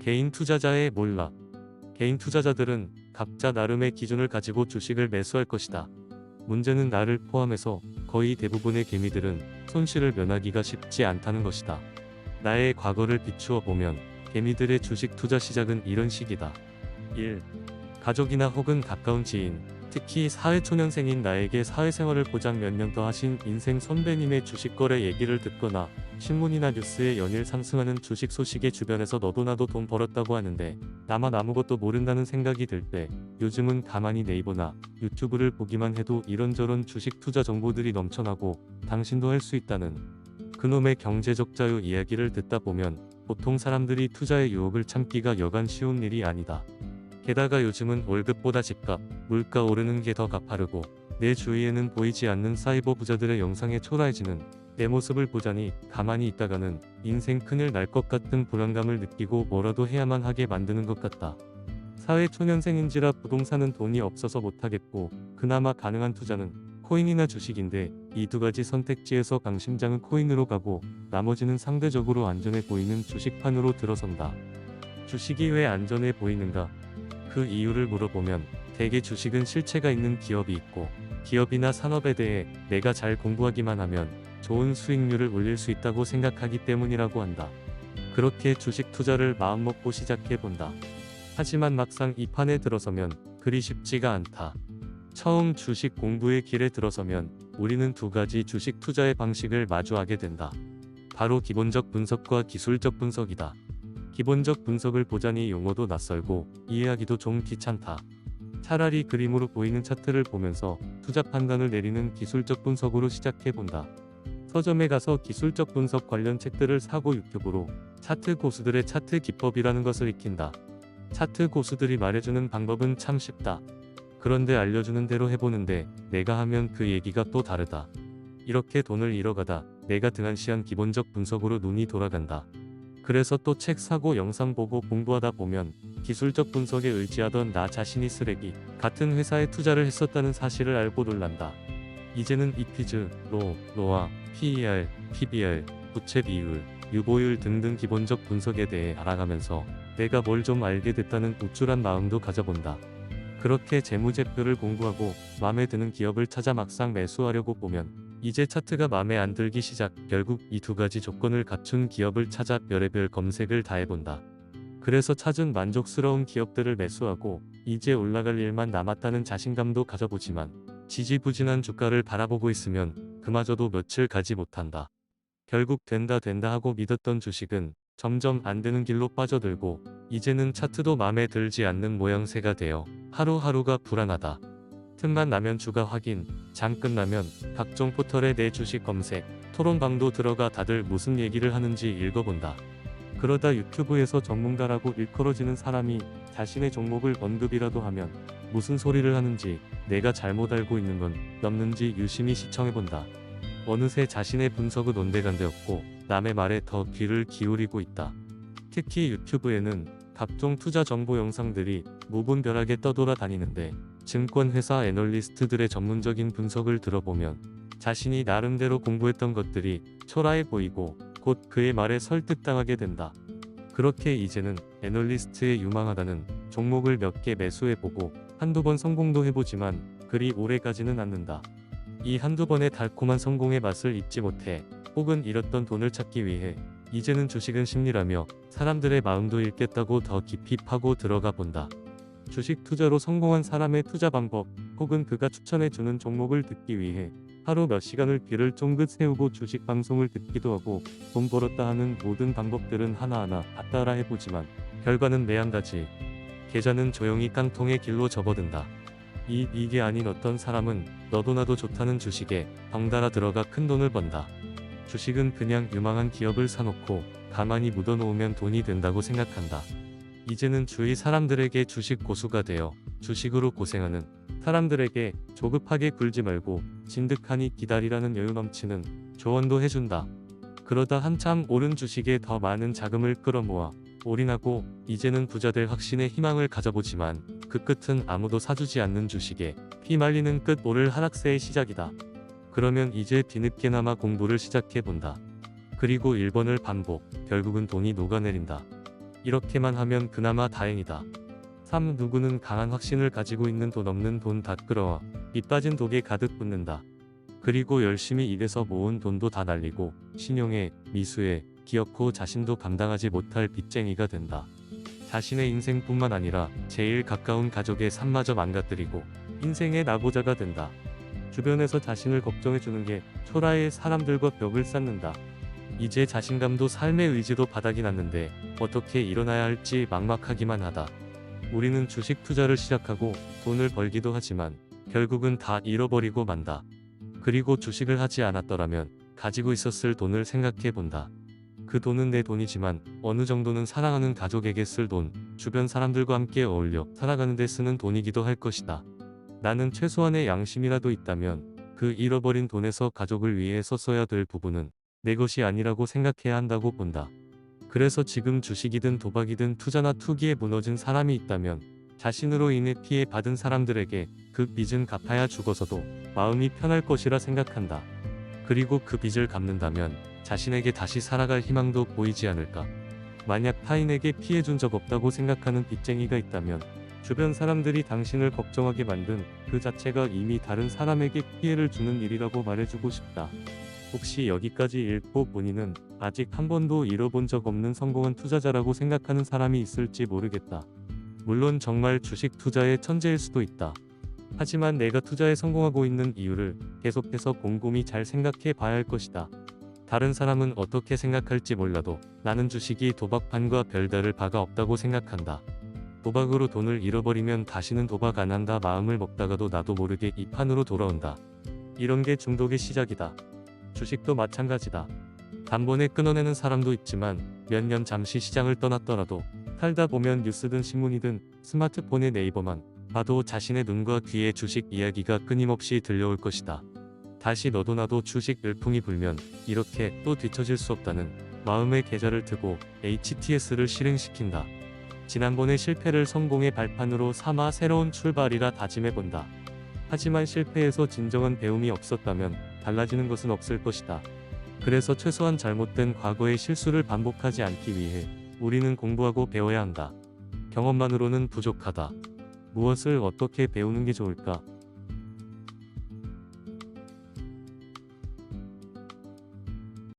개인 투자자의 몰락. 개인 투자자들은 각자 나름의 기준을 가지고 주식을 매수할 것이다. 문제는 나를 포함해서 거의 대부분의 개미들은 손실을 면하기가 쉽지 않다는 것이다. 나의 과거를 비추어 보면 개미들의 주식 투자 시작은 이런 식이다. 1. 가족이나 혹은 가까운 지인, 특히 사회초년생인 나에게 사회생활을 고작 몇 년 더 하신 인생 선배님의 주식 거래 얘기를 듣거나 신문이나 뉴스에 연일 상승하는 주식 소식에 주변에서 너도 나도 돈 벌었다고 하는데 나만 아무것도 모른다는 생각이 들 때 요즘은 가만히 네이버나 유튜브를 보기만 해도 이런저런 주식 투자 정보들이 넘쳐나고 당신도 할 수 있다는 그놈의 경제적 자유 이야기를 듣다 보면 보통 사람들이 투자의 유혹을 참기가 여간 쉬운 일이 아니다. 게다가 요즘은 월급보다 집값, 물가 오르는 게 더 가파르고 내 주위에는 보이지 않는 사이버 부자들의 영상에 초라해지는 내 모습을 보자니 가만히 있다가는 인생 큰일 날 것 같은 불안감을 느끼고 뭐라도 해야만 하게 만드는 것 같다. 사회 초년생인지라 부동산은 돈이 없어서 못하겠고 그나마 가능한 투자는 코인이나 주식인데 이 두 가지 선택지에서 강심장은 코인으로 가고 나머지는 상대적으로 안전해 보이는 주식판으로 들어선다. 주식이 왜 안전해 보이는가? 그 이유를 물어보면 대개 주식은 실체가 있는 기업이 있고 기업이나 산업에 대해 내가 잘 공부하기만 하면 좋은 수익률을 올릴 수 있다고 생각하기 때문이라고 한다. 그렇게 주식 투자를 마음먹고 시작해본다. 하지만 막상 이 판에 들어서면 그리 쉽지가 않다. 처음 주식 공부의 길에 들어서면 우리는 두 가지 주식 투자의 방식을 마주하게 된다. 바로 기본적 분석과 기술적 분석이다. 기본적 분석을 보자니 용어도 낯설고 이해하기도 좀 귀찮다. 차라리 그림으로 보이는 차트를 보면서 투자 판단을 내리는 기술적 분석으로 시작해본다. 서점에 가서 기술적 분석 관련 책들을 사고 유튜브로 차트 고수들의 차트 기법이라는 것을 익힌다. 차트 고수들이 말해주는 방법은 참 쉽다. 그런데 알려주는 대로 해보는데 내가 하면 그 얘기가 또 다르다. 이렇게 돈을 잃어가다 내가 등한시한 기본적 분석으로 눈이 돌아간다. 그래서 또 책 사고 영상 보고 공부하다 보면 기술적 분석에 의지하던 나 자신이 쓰레기 같은 회사에 투자를 했었다는 사실을 알고 놀란다. 이제는 이피즈, 로아, PER, PBR, 부채 비율, 유보율 등등 기본적 분석에 대해 알아가면서 내가 뭘 좀 알게 됐다는 우쭐한 마음도 가져본다. 그렇게 재무제표를 공부하고 마음에 드는 기업을 찾아 막상 매수하려고 보면 이제 차트가 마음에 안 들기 시작. 결국 이 두 가지 조건을 갖춘 기업을 찾아 별의별 검색을 다 해본다. 그래서 찾은 만족스러운 기업들을 매수하고 이제 올라갈 일만 남았다는 자신감도 가져보지만 지지부진한 주가를 바라보고 있으면 그마저도 며칠 가지 못한다. 결국 된다 하고 믿었던 주식은 점점 안 되는 길로 빠져들고 이제는 차트도 마음에 들지 않는 모양새가 되어 하루하루가 불안하다. 틈만 나면 주가 확인, 장 끝나면 각종 포털에 내 주식 검색, 토론방도 들어가 다들 무슨 얘기를 하는지 읽어본다. 그러다 유튜브에서 전문가라고 일컬어지는 사람이 자신의 종목을 언급이라도 하면 무슨 소리를 하는지 내가 잘못 알고 있는 건 없는지 유심히 시청해본다. 어느새 자신의 분석은 온데간데없고 남의 말에 더 귀를 기울이고 있다. 특히 유튜브에는 각종 투자 정보 영상들이 무분별하게 떠돌아다니는데 증권회사 애널리스트들의 전문적인 분석을 들어보면 자신이 나름대로 공부했던 것들이 초라해 보이고 곧 그의 말에 설득당하게 된다. 그렇게 이제는 애널리스트에 유망하다는 종목을 몇 개 매수해보고 한두 번 성공도 해보지만 그리 오래가지는 않는다. 이 한두 번의 달콤한 성공의 맛을 잊지 못해 혹은 잃었던 돈을 찾기 위해 이제는 주식은 심리라며 사람들의 마음도 읽겠다고 더 깊이 파고 들어가 본다. 주식 투자로 성공한 사람의 투자 방법 혹은 그가 추천해주는 종목을 듣기 위해 하루 몇 시간을 귀를 쫑긋 세우고 주식 방송을 듣기도 하고 돈 벌었다 하는 모든 방법들은 하나하나 다 따라 해보지만 결과는 매한가지. 계좌는 조용히 깡통의 길로 접어든다. 이익이 아닌 어떤 사람은 너도 나도 좋다는 주식에 덩달아 들어가 큰 돈을 번다. 주식은 그냥 유망한 기업을 사놓고 가만히 묻어놓으면 돈이 된다고 생각한다. 이제는 주위 사람들에게 주식 고수가 되어 주식으로 고생하는 사람들에게 조급하게 굴지 말고 진득하니 기다리라는 여유 넘치는 조언도 해준다. 그러다 한참 오른 주식에 더 많은 자금을 끌어모아 올인하고 이제는 부자 될 확신의 희망을 가져보지만 그 끝은 아무도 사주지 않는 주식에 피말리는 끝 오를 하락세의 시작이다. 그러면 이제 뒤늦게나마 공부를 시작해본다. 그리고 1번을 반복, 결국은 돈이 녹아내린다. 이렇게만 하면 그나마 다행이다. 3. 누구는 강한 확신을 가지고 있는 돈 없는 돈 다 끌어와 빚 빠진 독에 가득 붓는다. 그리고 열심히 일해서 모은 돈도 다 날리고 신용에, 미수에, 기어코 자신도 감당하지 못할 빚쟁이가 된다. 자신의 인생뿐만 아니라 제일 가까운 가족의 삶마저 망가뜨리고 인생의 나고자가 된다. 주변에서 자신을 걱정해주는 게 초라해 사람들과 벽을 쌓는다. 이제 자신감도 삶의 의지도 바닥이 났는데 어떻게 일어나야 할지 막막하기만 하다. 우리는 주식 투자를 시작하고 돈을 벌기도 하지만 결국은 다 잃어버리고 만다. 그리고 주식을 하지 않았더라면 가지고 있었을 돈을 생각해 본다. 그 돈은 내 돈이지만 어느 정도는 사랑하는 가족에게 쓸 돈, 주변 사람들과 함께 어울려 살아가는 데 쓰는 돈이기도 할 것이다. 나는 최소한의 양심이라도 있다면 그 잃어버린 돈에서 가족을 위해 썼어야 될 부분은 내 것이 아니라고 생각해야 한다고 본다. 그래서 지금 주식이든 도박이든 투자나 투기에 무너진 사람이 있다면 자신으로 인해 피해 받은 사람들에게 그 빚은 갚아야 죽어서도 마음이 편할 것이라 생각한다. 그리고 그 빚을 갚는다면 자신에게 다시 살아갈 희망도 보이지 않을까. 만약 타인에게 피해 준 적 없다고 생각하는 빚쟁이가 있다면 주변 사람들이 당신을 걱정하게 만든 그 자체가 이미 다른 사람에게 피해를 주는 일이라고 말해주고 싶다. 혹시 여기까지 읽고 본인은 아직 한 번도 잃어본 적 없는 성공한 투자자라고 생각하는 사람이 있을지 모르겠다. 물론 정말 주식 투자의 천재일 수도 있다. 하지만 내가 투자에 성공하고 있는 이유를 계속해서 곰곰이 잘 생각해 봐야 할 것이다. 다른 사람은 어떻게 생각할지 몰라도 나는 주식이 도박판과 별다를 바가 없다고 생각한다. 도박으로 돈을 잃어버리면 다시는 도박 안 한다 마음을 먹다가도 나도 모르게 이 판으로 돌아온다. 이런 게 중독의 시작이다. 주식도 마찬가지다. 단번에 끊어내는 사람도 있지만 몇 년 잠시 시장을 떠났더라도 살다 보면 뉴스든 신문이든 스마트폰의 네이버만 봐도 자신의 눈과 귀에 주식 이야기가 끊임없이 들려올 것이다. 다시 너도 나도 주식 열풍이 불면 이렇게 또 뒤처질 수 없다는 마음의 계좌를 트고 HTS를 실행시킨다. 지난번의 실패를 성공의 발판으로 삼아 새로운 출발이라 다짐해본다. 하지만 실패에서 진정한 배움이 없었다면 달라지는 것은 없을 것이다. 그래서 최소한 잘못된 과거의 실수를 반복하지 않기 위해 우리는 공부하고 배워야 한다. 경험만으로는 부족하다. 무엇을 어떻게 배우는 게 좋을까?